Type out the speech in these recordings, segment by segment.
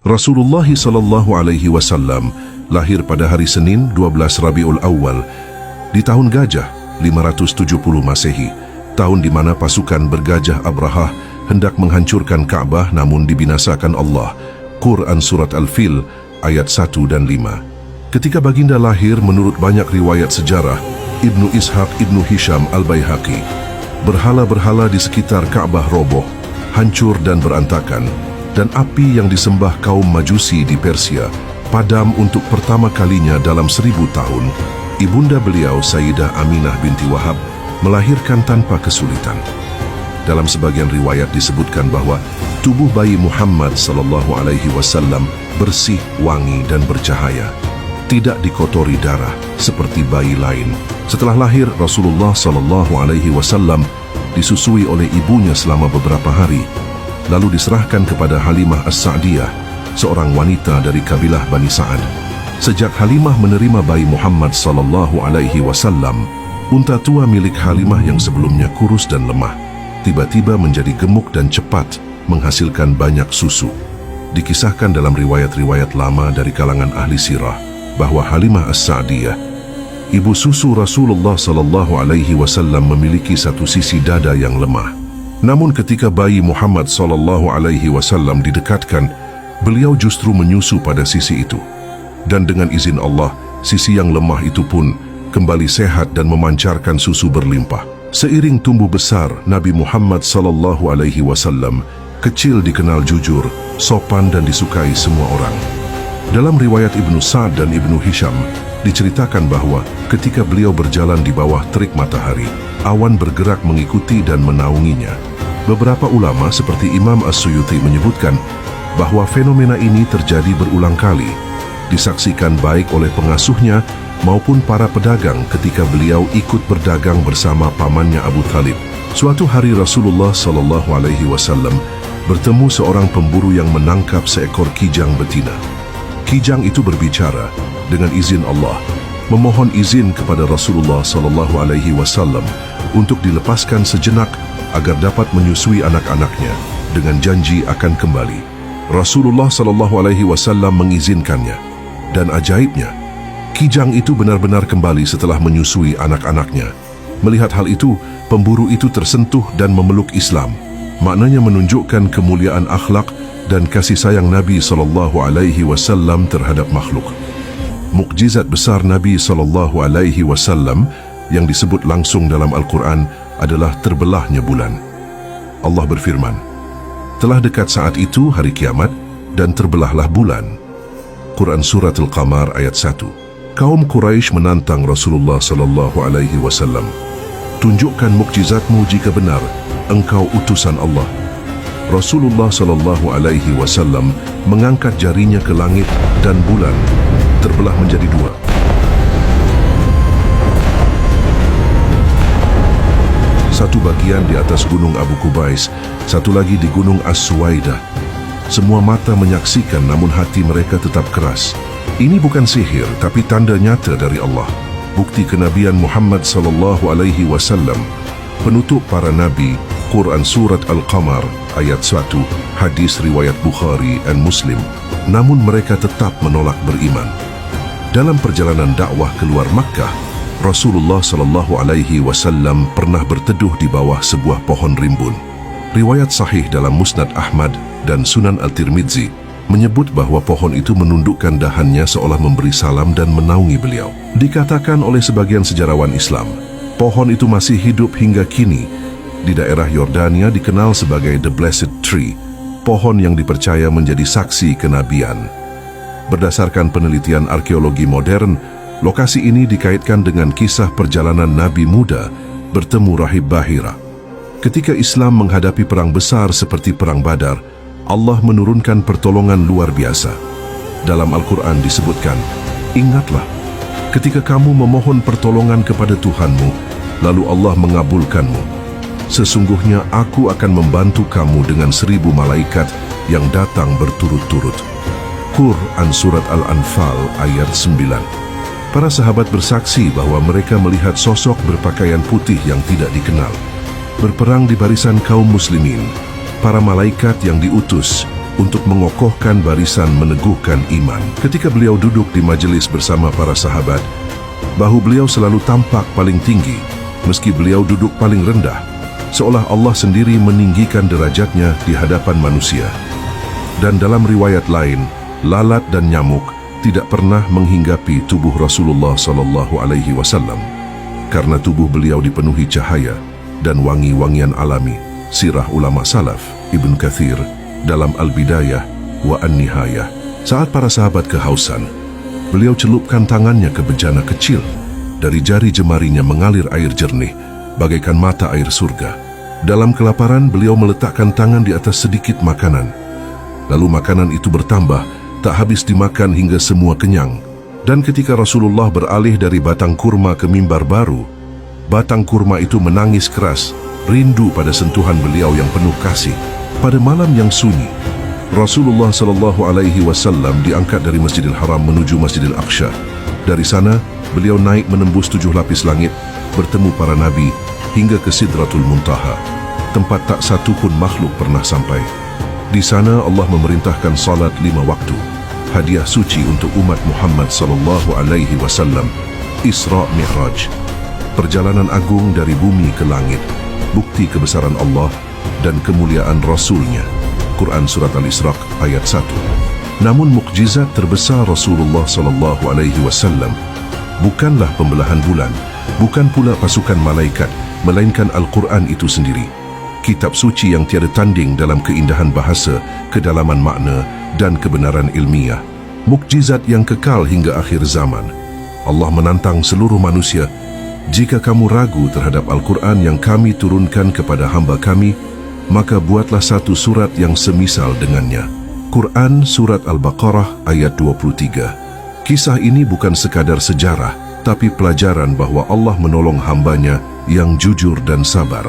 Rasulullah SAW lahir pada hari Senin 12 Rabiul Awal di tahun Gajah 570 Masehi, tahun di mana pasukan bergajah Abrahah hendak menghancurkan Ka'bah namun dibinasakan Allah. Quran Surat Al-Fil ayat 1 dan 5. Ketika baginda lahir, menurut banyak riwayat sejarah, Ibnu Ishaq Ibnu Hisham Al-Baihaqi, berhala-berhala di sekitar Ka'bah roboh, hancur dan berantakan, dan api yang disembah kaum Majusi di Persia padam untuk pertama kalinya dalam 1000 tahun. Ibunda beliau Sayyidah Aminah binti Wahab melahirkan tanpa kesulitan. Dalam sebagian riwayat disebutkan bahwa tubuh bayi Muhammad SAW bersih, wangi dan bercahaya, tidak dikotori darah seperti bayi lain. Setelah lahir, Rasulullah SAW disusui oleh ibunya selama beberapa hari, lalu diserahkan kepada Halimah As-Sa'diyah, seorang wanita dari kabilah Bani Sa'ad. Sejak Halimah menerima bayi Muhammad SAW, unta tua milik Halimah yang sebelumnya kurus dan lemah, tiba-tiba menjadi gemuk dan cepat menghasilkan banyak susu. Dikisahkan dalam riwayat-riwayat lama dari kalangan ahli sirah bahwa Halimah As-Sa'diyah, ibu susu Rasulullah SAW, memiliki satu sisi dada yang lemah. Namun ketika bayi Muhammad SAW didekatkan, beliau justru menyusu pada sisi itu. Dan dengan izin Allah, sisi yang lemah itu pun kembali sehat dan memancarkan susu berlimpah. Seiring tumbuh besar, Nabi Muhammad SAW kecil dikenal jujur, sopan dan disukai semua orang. Dalam riwayat Ibnu Sa'd dan Ibnu Hisham, diceritakan bahwa ketika beliau berjalan di bawah terik matahari, awan bergerak mengikuti dan menaunginya. Beberapa ulama seperti Imam As-Suyuti menyebutkan bahwa fenomena ini terjadi berulang kali, disaksikan baik oleh pengasuhnya maupun para pedagang ketika beliau ikut berdagang bersama pamannya Abu Thalib. Suatu hari Rasulullah SAW bertemu seorang pemburu yang menangkap seekor kijang betina. Kijang itu berbicara dengan izin Allah, memohon izin kepada Rasulullah SAW untuk dilepaskan sejenak agar dapat menyusui anak-anaknya dengan janji akan kembali. Rasulullah SAW mengizinkannya, dan ajaibnya, kijang itu benar-benar kembali setelah menyusui anak-anaknya. Melihat hal itu, pemburu itu tersentuh dan memeluk Islam. Maknanya menunjukkan kemuliaan akhlak dan kasih sayang Nabi SAW terhadap makhluk. Mukjizat besar Nabi SAW yang disebut langsung dalam Al-Quran adalah terbelahnya bulan. Allah berfirman, telah dekat saat itu hari kiamat dan terbelahlah bulan. Quran Surat Al-Qamar ayat 1. Kaum Quraisy menantang Rasulullah SAW. Tunjukkan mukjizatmu jika benar engkau utusan Allah. Rasulullah SAW mengangkat jarinya ke langit dan bulan terbelah menjadi dua. Satu bagian di atas gunung Abu Kubais, satu lagi di gunung As-Suwaidah. Semua mata menyaksikan namun hati mereka tetap keras. Ini bukan sihir tapi tanda nyata dari Allah. Bukti kenabian Muhammad SAW. Penutup para nabi, Quran Surat Al-Qamar ayat 1, hadis riwayat Bukhari dan Muslim. Namun mereka tetap menolak beriman. Dalam perjalanan dakwah keluar Makkah, Rasulullah SAW pernah berteduh di bawah sebuah pohon rimbun. Riwayat sahih dalam Musnad Ahmad dan Sunan Al-Tirmidzi menyebut bahwa pohon itu menundukkan dahannya seolah memberi salam dan menaungi beliau. Dikatakan oleh sebagian sejarawan Islam, pohon itu masih hidup hingga kini. Di daerah Yordania dikenal sebagai The Blessed Tree, pohon yang dipercaya menjadi saksi kenabian. Berdasarkan penelitian arkeologi modern, lokasi ini dikaitkan dengan kisah perjalanan Nabi muda bertemu Rahib Bahira. Ketika Islam menghadapi perang besar seperti Perang Badar, Allah menurunkan pertolongan luar biasa. Dalam Al-Quran disebutkan, ingatlah, ketika kamu memohon pertolongan kepada Tuhanmu, lalu Allah mengabulkanmu. Sesungguhnya aku akan membantu kamu dengan 1000 malaikat yang datang berturut-turut. Quran Surat Al-Anfal ayat 9. Para sahabat bersaksi bahwa mereka melihat sosok berpakaian putih yang tidak dikenal berperang di barisan kaum muslimin. Para malaikat yang diutus untuk mengokohkan barisan meneguhkan iman. Ketika beliau duduk di majelis bersama para sahabat, bahu beliau selalu tampak paling tinggi, meski beliau duduk paling rendah, seolah Allah sendiri meninggikan derajatnya di hadapan manusia. Dan dalam riwayat lain, lalat dan nyamuk tidak pernah menghinggapi tubuh Rasulullah SAW karena tubuh beliau dipenuhi cahaya dan wangi-wangian alami. Sirah ulama salaf Ibn Kathir dalam Al-Bidayah wa An-Nihayah. Saat para sahabat kehausan, beliau celupkan tangannya ke bejana kecil. Dari jari jemarinya mengalir air jernih bagaikan mata air surga. Dalam kelaparan, beliau meletakkan tangan di atas sedikit makanan. Lalu makanan itu bertambah, tak habis dimakan hingga semua kenyang. Dan ketika Rasulullah beralih dari batang kurma ke mimbar baru, batang kurma itu menangis keras, rindu pada sentuhan beliau yang penuh kasih. Pada malam yang sunyi, Rasulullah SAW diangkat dari Masjidil Haram menuju Masjidil Aqsa. Dari sana, beliau naik menembus 7 lapis langit, bertemu para nabi hingga ke Sidratul Muntaha, tempat tak satu pun makhluk pernah sampai. Di sana Allah memerintahkan salat 5 waktu, hadiah suci untuk umat Muhammad SAW, Isra Mi'raj, perjalanan agung dari bumi ke langit, bukti kebesaran Allah dan kemuliaan Rasulnya. Quran Surat Al-Isra ayat 1. Namun mukjizat terbesar Rasulullah SAW bukanlah pembelahan bulan, bukan pula pasukan malaikat, melainkan Al-Quran itu sendiri. Kitab suci yang tiada tanding dalam keindahan bahasa, kedalaman makna dan kebenaran ilmiah. Mukjizat yang kekal hingga akhir zaman. Allah menantang seluruh manusia, jika kamu ragu terhadap Al-Quran yang kami turunkan kepada hamba kami, maka buatlah satu surat yang semisal dengannya. Quran Surat Al-Baqarah ayat 23. Kisah ini bukan sekadar sejarah, tapi pelajaran bahwa Allah menolong hambanya yang jujur dan sabar.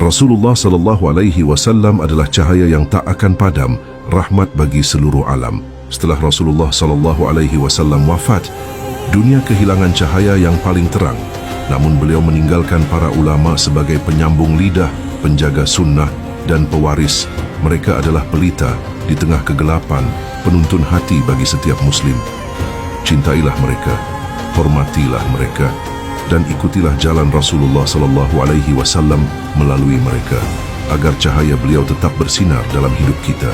Rasulullah SAW adalah cahaya yang tak akan padam, rahmat bagi seluruh alam. Setelah Rasulullah SAW wafat, dunia kehilangan cahaya yang paling terang. Namun beliau meninggalkan para ulama sebagai penyambung lidah, penjaga sunnah dan pewaris. Mereka adalah pelita di tengah kegelapan, penuntun hati bagi setiap muslim. Cintailah mereka, hormatilah mereka, dan ikutilah jalan Rasulullah SAW melalui mereka, agar cahaya beliau tetap bersinar dalam hidup kita.